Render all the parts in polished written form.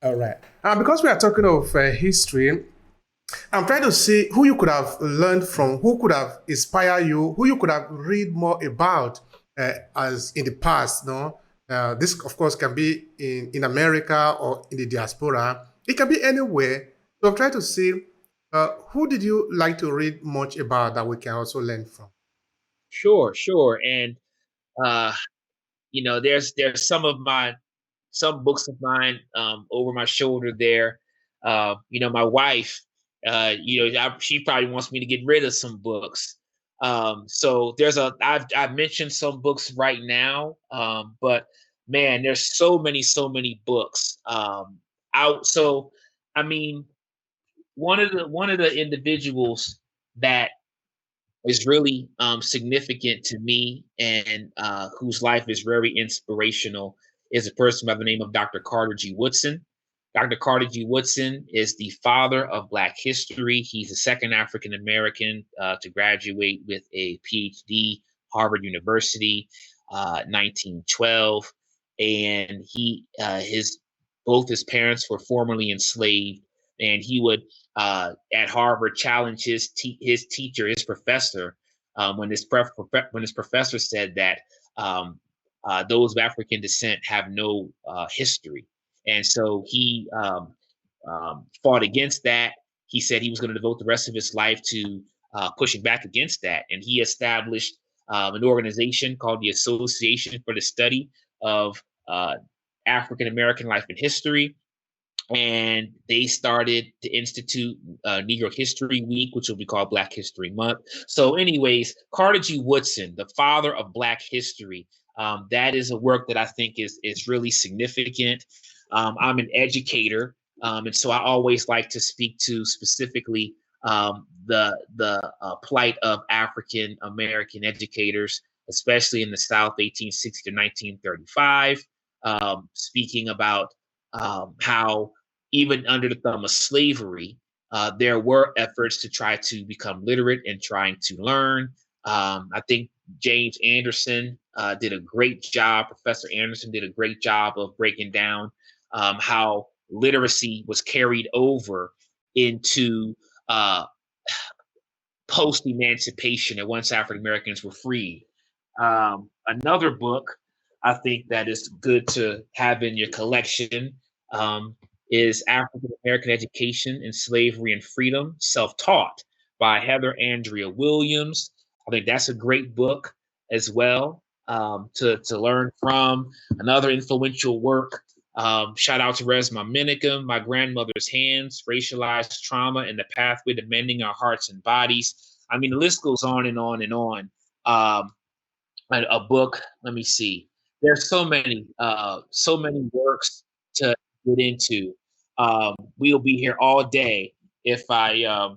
All right. Because we are talking of history, I'm trying to see who you could have learned from, who could have inspired you, who you could have read more about as in the past. No, this of course can be in America or in the diaspora. It can be anywhere. So I'm trying to see who did you like to read much about that we can also learn from. Sure, sure. And uh, there's some books of mine over my shoulder there. My wife, she probably wants me to get rid of some books. So I've mentioned some books right now, but man, there's so many books out. So, I mean, one of the individuals that is really significant to me and whose life is very inspirational is a person by the name of Dr. Carter G. Woodson. Dr. Carter G. Woodson is the father of Black history. He's the second African American to graduate with a PhD, Harvard University, 1912, and his both his parents were formerly enslaved, and he would at Harvard challenge his teacher, his professor, when his professor said that those of African descent have no history, and so he fought against that. He said he was going to devote the rest of his life to pushing back against that, and he established an organization called the Association for the Study of African American Life and History, and they started to institute Negro History Week, which will be called Black History Month. So, anyways, Carter G. Woodson, the father of Black history, that is a work that I think is really significant. I'm an educator, and so I always like to speak to specifically the plight of African American educators, especially in the South, 1860 to 1935. Speaking about how even under the thumb of slavery, there were efforts to try to become literate and trying to learn. I think James Anderson did a great job. Professor Anderson did a great job of breaking down how literacy was carried over into post emancipation and once African Americans were freed. Another book I think that is good to have in your collection um, is African American Education in Slavery and Freedom, Self Taught by Heather Andrea Williams. I think that's a great book as well to learn from. Another influential work. Shout out to Resma Minicum, My Grandmother's Hands, Racialized Trauma and the Pathway to Mending Our Hearts and Bodies. I mean, the list goes on and on and on. A book, let me see. There's so many works to get into. We'll be here all day if I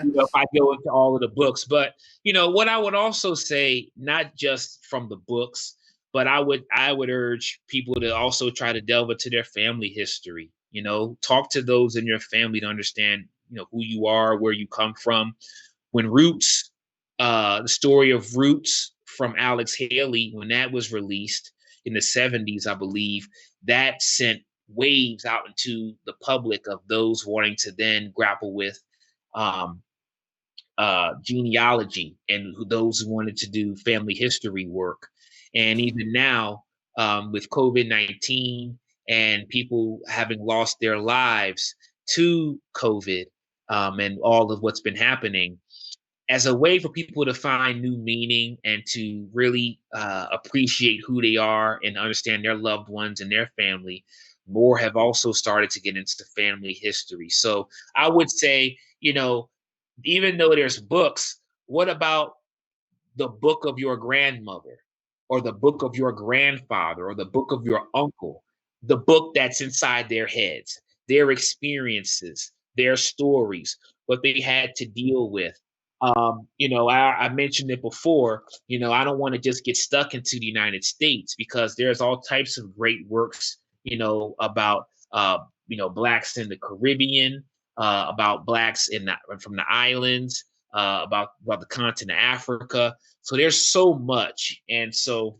if I go into all of the books. But what I would also say, not just from the books, but I would urge people to also try to delve into their family history. Talk to those in your family to understand, who you are, where you come from. When Roots, the story of Roots from Alex Haley, when that was released in the 70s, I believe, that sent waves out into the public of those wanting to then grapple with um, genealogy and those who wanted to do family history work. And even now, with COVID-19 and people having lost their lives to COVID and all of what's been happening, as a way for people to find new meaning and to really appreciate who they are and understand their loved ones and their family, more have also started to get into family history. So I would say, even though there's books, what about the book of your grandmother or the book of your grandfather or the book of your uncle, the book that's inside their heads, their experiences, their stories, what they had to deal with. I mentioned it before. I don't want to just get stuck into the United States because there's all types of great works, about blacks in the Caribbean, about blacks from the islands, about the continent of Africa. So there's so much, and so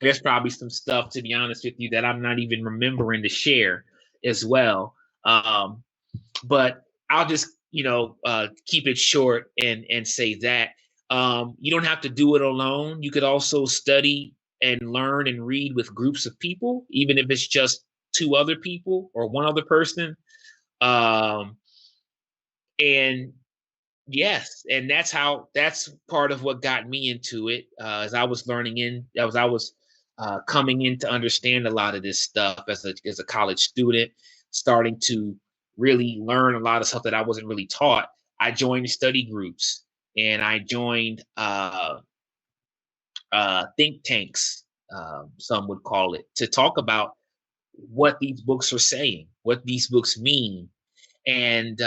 There's probably some stuff, to be honest with you, that I'm not even remembering to share as well. Um, but I'll just, keep it short and say that you don't have to do it alone. You could also study and learn and read with groups of people, even if it's just two other people or one other person. Um, and Yes, and that's part of what got me into it, as I was as I was coming in to understand a lot of this stuff as a college student, starting to really learn a lot of stuff that I wasn't really taught. I joined study groups and I joined think tanks, some would call it, to talk about what these books are saying, what these books mean, and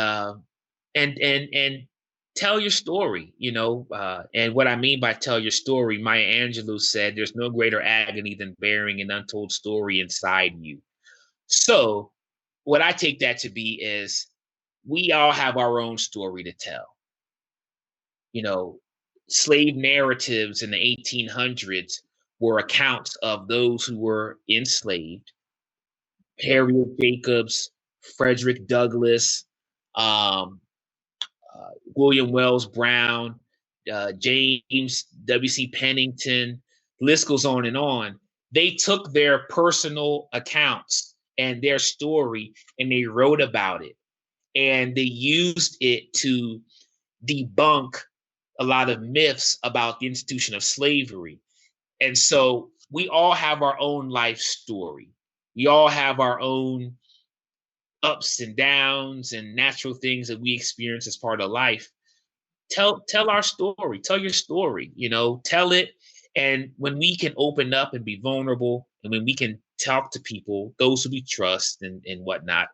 and tell your story, and what I mean by tell your story, Maya Angelou said there's no greater agony than bearing an untold story inside you. So what I take that to be is we all have our own story to tell. you know Slave narratives in the 1800s were accounts of those who were enslaved. Harriet Jacobs, Frederick Douglass, um, William Wells Brown, James W.C. Pennington, list goes on and on. They took their personal accounts and their story and they wrote about it. And they used it to debunk a lot of myths about the institution of slavery. And so we all have our own life story. We all have our own ups and downs and natural things that we experience as part of life. Tell our story, tell your story, tell it. And when we can open up and be vulnerable, and when we can talk to people, those who we trust and whatnot,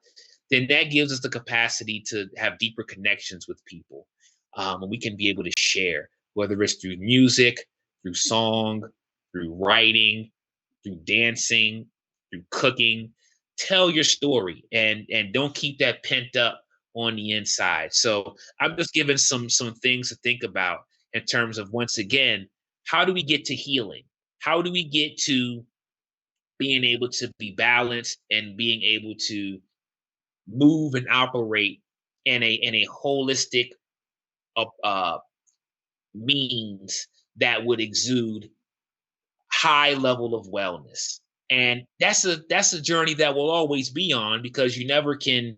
then that gives us the capacity to have deeper connections with people. And we can be able to share, whether it's through music, through song, through writing, through dancing, through cooking. Tell your story and don't keep that pent up on the inside. So I'm just giving some things to think about in terms of, once again, how do we get to healing? How do we get to being able to be balanced and being able to move and operate in a holistic means that would exude high level of wellness? And that's a journey that will always be on, because you never can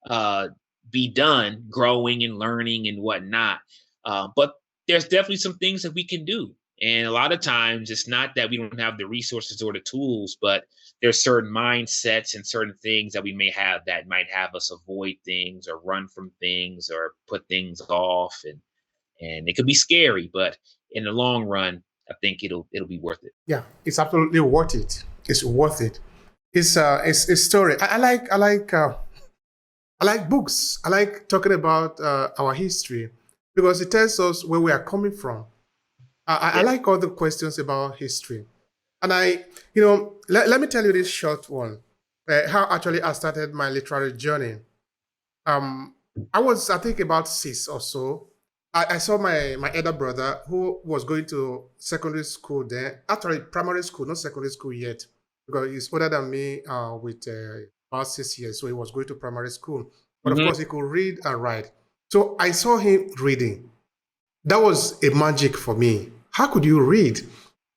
uh, be done growing and learning and whatnot. But there's definitely some things that we can do. And a lot of times it's not that we don't have the resources or the tools, but there's certain mindsets and certain things that we may have that might have us avoid things or run from things or put things off. And it could be scary, but in the long run, I think it'll be worth it. Yeah, it's absolutely worth it. It's worth it. It's a story. I like books. I like talking about our history because it tells us where we are coming from. I Yeah. like all the questions about history. And let me tell you this short one. How actually I started my literary journey. Um, I was, I think, about six or so. I saw my elder brother who was going to secondary school there, actually primary school, not secondary school yet, because he's older than me with about 6 years. So he was going to primary school. But of Hmm. course, he could read and write. So I saw him reading. That was a magic for me. How could you read?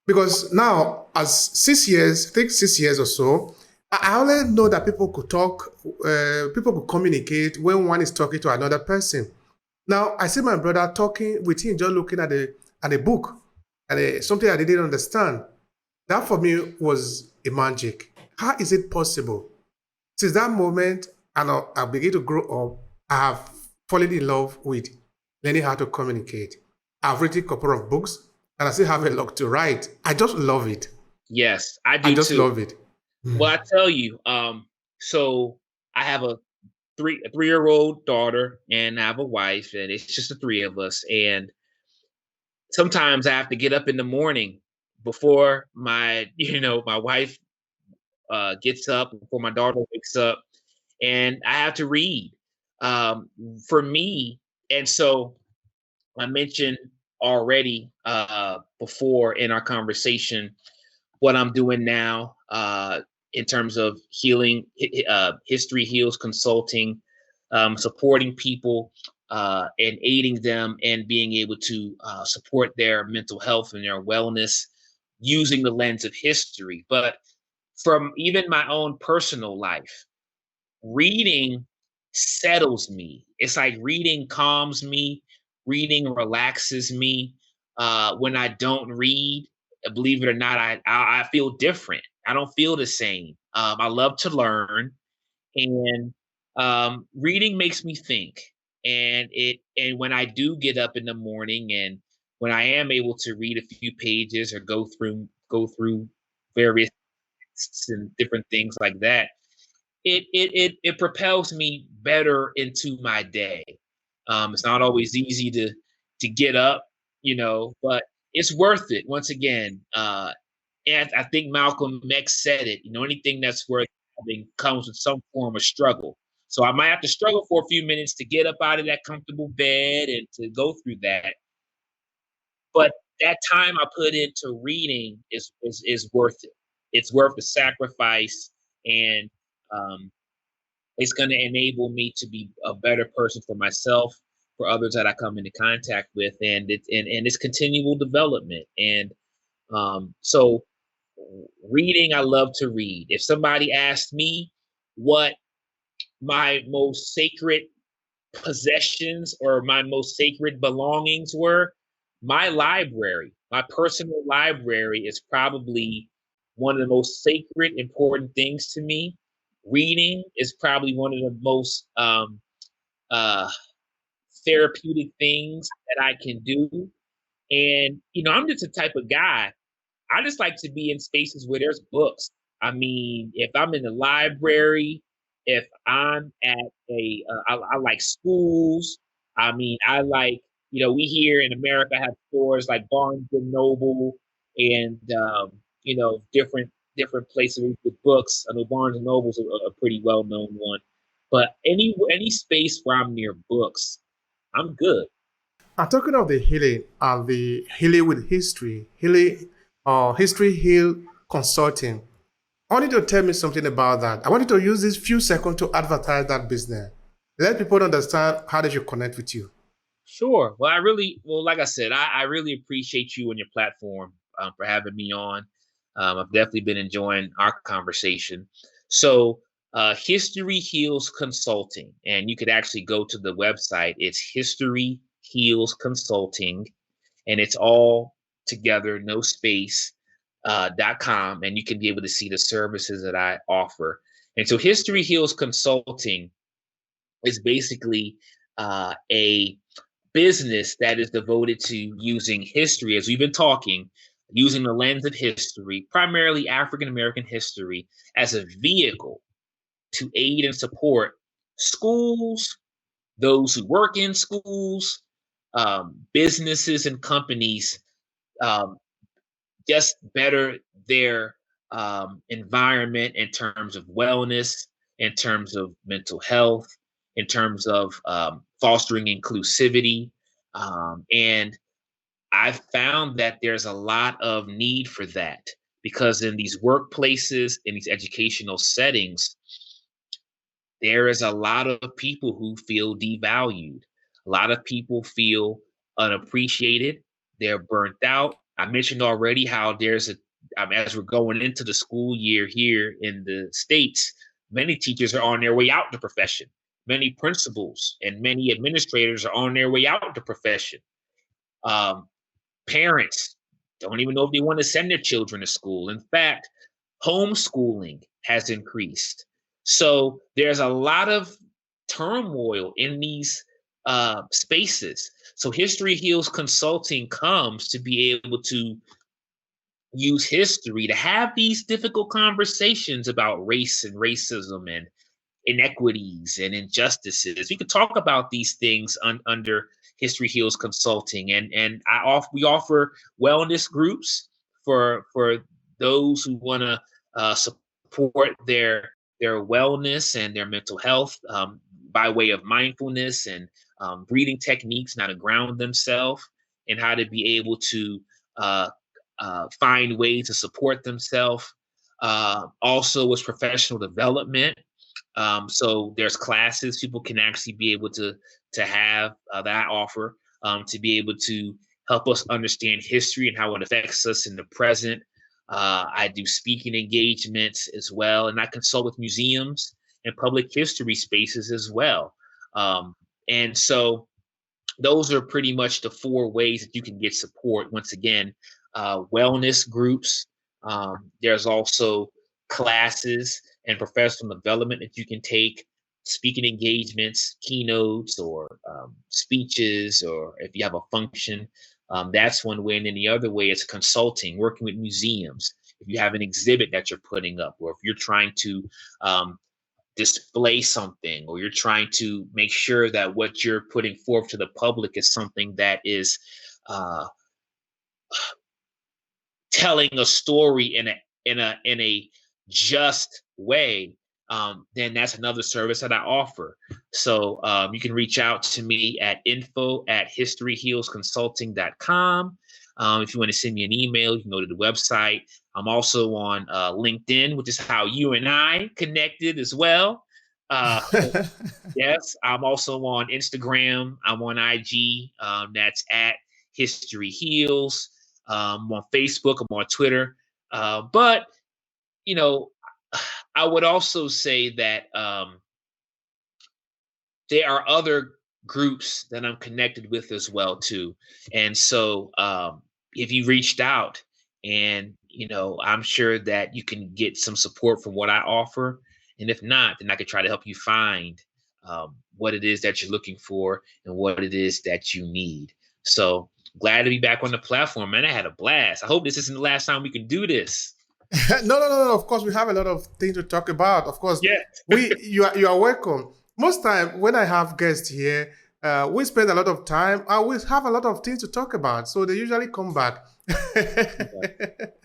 Because now, as 6 years, I think 6 years or so, I only know that people could talk, people could communicate when one is talking to another person. Now, I see my brother talking with him, just looking at a book, and something I didn't understand. That for me was a magic. How is it possible? Since that moment, and I begin to grow up, I have fallen in love with learning how to communicate. I've written a couple of books, and I still have a lot to write. I just love it. Yes, I I do just too. love it. Well, I tell you, so I have a 3-year old daughter and I have a wife, and it's just the three of us. And sometimes I have to get up in the morning before my wife gets up, before my daughter wakes up, and I have to read. Um, for me, and so I mentioned already before in our conversation what I'm doing now in terms of healing, history heals consulting, supporting people and aiding them and being able to support their mental health and their wellness using the lens of history. But from even my own personal life, reading settles me. It's like reading calms me, reading relaxes me. When I don't read, believe it or not, I feel different. I don't feel the same. I love to learn, and reading makes me think. And when I do get up in the morning, and when I am able to read a few pages or go through various texts and different things like that, it propels me better into my day. It's not always easy to get up, but it's worth it. Once again, and I think Malcolm X said it. Anything that's worth having comes with some form of struggle. So I might have to struggle for a few minutes to get up out of that comfortable bed and to go through that. But that time I put into reading is worth it. It's worth the sacrifice, and um, it's going to enable me to be a better person for myself, for others that I come into contact with, and it's continual development. And so reading, I love to read. If somebody asked me what my most sacred possessions or my most sacred belongings were, my library, my personal library is probably one of the most sacred, important things to me. Reading is probably one of the most uh, therapeutic things that I can do. And, I'm just the type of guy, I just like to be in spaces where there's books. I mean, if I'm in the library, if I'm at I like schools. I mean, I like, we here in America have stores like Barnes and Noble, and different places with books. I know Barnes and Noble's a pretty well known one, but any space where I'm near books, I'm good. I'm talking of the healing and the healing with history, healing, history heal consulting. I want you to tell me something about that. I want you to use this few seconds to advertise that business. Let people understand how they should connect with you. Sure. Well, like I said, I really appreciate you and your platform for having me on. I've definitely been enjoying our conversation. So, History Heals Consulting, and you could actually go to the website. It's History Heals Consulting, and it's all together, no space, .com, and you can be able to see the services that I offer. And so, History Heals Consulting is basically a business that is devoted to using history, as we've been talking, using the lens of history, primarily African American history, as a vehicle to aid and support schools, those who work in schools, businesses and companies, um, just better their environment in terms of wellness, in terms of mental health, in terms of fostering inclusivity. And I've found that there's a lot of need for that, because in these workplaces, in these educational settings, there is a lot of people who feel devalued. A lot of people feel unappreciated. They're burnt out. I mentioned already how as we're going into the school year here in the States, many teachers are on their way out the profession. Many principals and many administrators are on their way out the profession. Um, Parents don't even know if they want to send their children to school. In fact, homeschooling has increased. So there's a lot of turmoil in these spaces. So History Heals Consulting comes to be able to use history to have these difficult conversations about race and racism and inequities and injustices. We could talk about these things under History Heals Consulting, and we offer wellness groups for those who want to support their wellness and their mental health by way of mindfulness and breathing techniques, how to ground themselves and how to be able to uh, find ways to support themselves. Also, with professional development. So there's classes people can actually be able to have that I offer to be able to help us understand history and how it affects us in the present. I do speaking engagements as well, and I consult with museums and public history spaces as well. And so those are pretty much the four ways that you can get support. Once again, wellness groups. There's also classes and professional development that you can take, speaking engagements, keynotes, or speeches, or if you have a function. That's one way. And then the other way is consulting, working with museums. If you have an exhibit that you're putting up, or if you're trying to display something, or you're trying to make sure that what you're putting forth to the public is something that is uh, telling a story in a just way, then that's another service that I offer. So you can reach out to me at info@historyhealsconsulting.com. If you want to send me an email, you can go to the website. I'm also on LinkedIn, which is how you and I connected as well. Uh, yes, I'm also on Instagram. I'm on IG. That's at History Heals. I'm on Facebook. I'm on Twitter. But you know, I would also say that there are other groups that I'm connected with as well too. And so if you reached out, and I'm sure that you can get some support from what I offer. And if not, then I could try to help you find what it is that you're looking for and what it is that you need. So glad to be back on the platform, man. I had a blast. I hope this isn't the last time we can do this. No. Of course, we have a lot of things to talk about. Of course, Yeah. you are welcome. Most time when I have guests here, we spend a lot of time. I always have a lot of things to talk about, so they usually come back.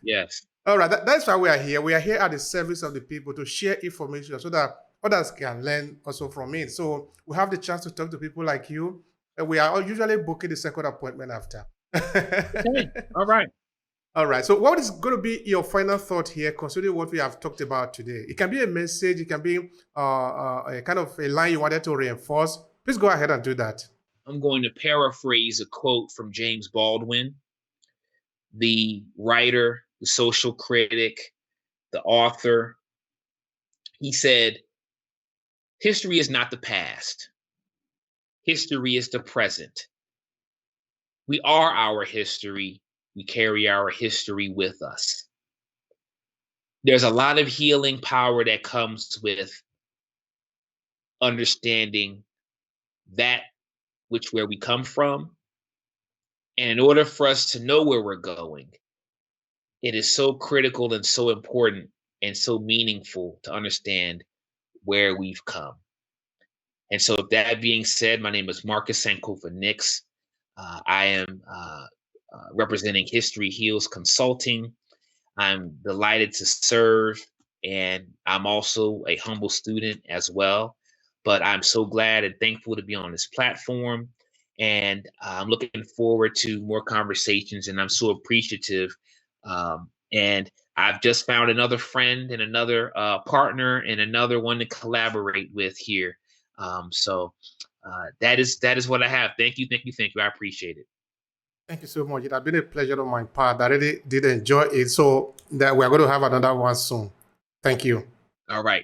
Yes. All right, that's why we are here. We are here at the service of the people to share information so that others can learn also from it. So we have the chance to talk to people like you. We are usually booking the second appointment after. Okay. All right. All right. So, what is going to be your final thought here, considering what we have talked about today? It can be a message. It can be a kind of a line you wanted to reinforce. Please go ahead and do that. I'm going to paraphrase a quote from James Baldwin, the writer, the social critic, the author. He said, "History is not the past. History is the present. We are our history. We carry our history with us." There's a lot of healing power that comes with understanding that where we come from. And in order for us to know where we're going, it is so critical and so important and so meaningful to understand where we've come. And so, that being said, my name is Marcus Sankofa Nicks. I am representing History Heals Consulting. I'm delighted to serve, and I'm also a humble student as well. But I'm so glad and thankful to be on this platform. And I'm looking forward to more conversations, and I'm so appreciative. And I've just found another friend and another partner and another one to collaborate with here. So that is what I have. Thank you. I appreciate it. Thank you so much. It has been a pleasure on my part. I really did enjoy it. So that we are going to have another one soon. Thank you. All right.